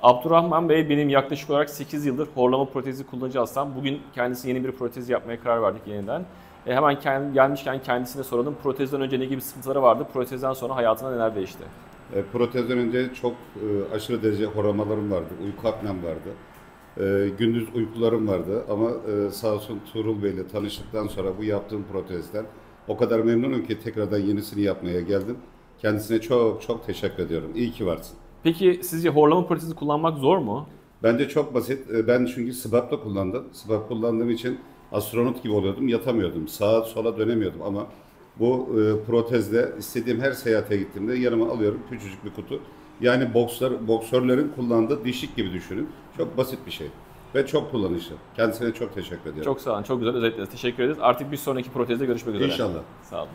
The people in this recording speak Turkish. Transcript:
Abdurrahman Bey benim yaklaşık olarak 8 yıldır horlama protezi kullanıcı hastam. Bugün kendisi yeni bir protez yapmaya karar verdik yeniden. Hemen gelmişken kendisine soralım. Protezden önce ne gibi sıkıntıları vardı? Protezden sonra hayatında neler değişti? Protezden önce çok aşırı derece horlamalarım vardı, uyku apnem vardı. Gündüz uykularım vardı ama sağ olsun Tuğrul Bey ile tanıştıktan sonra bu yaptığım protezden o kadar memnunum ki tekrardan yenisini yapmaya geldim. Kendisine çok çok teşekkür ediyorum. İyi ki varsın. Peki sizce horlama protezi kullanmak zor mu? Bence çok basit. Ben çünkü SBAP'la kullandım. SBAP kullandığım için astronot gibi oluyordum, yatamıyordum. Sağa sola dönemiyordum ama bu protezle istediğim her seyahate gittiğimde yanıma alıyorum küçücük bir kutu. Yani boksörlerin kullandığı dişlik gibi düşünün. Çok basit bir şey ve çok kullanışlı. Kendisine çok teşekkür ediyorum. Çok sağ olun. Çok güzel özetlediniz. Teşekkür ederiz. Artık bir sonraki protezde görüşmek üzere. İnşallah. Sağ olun.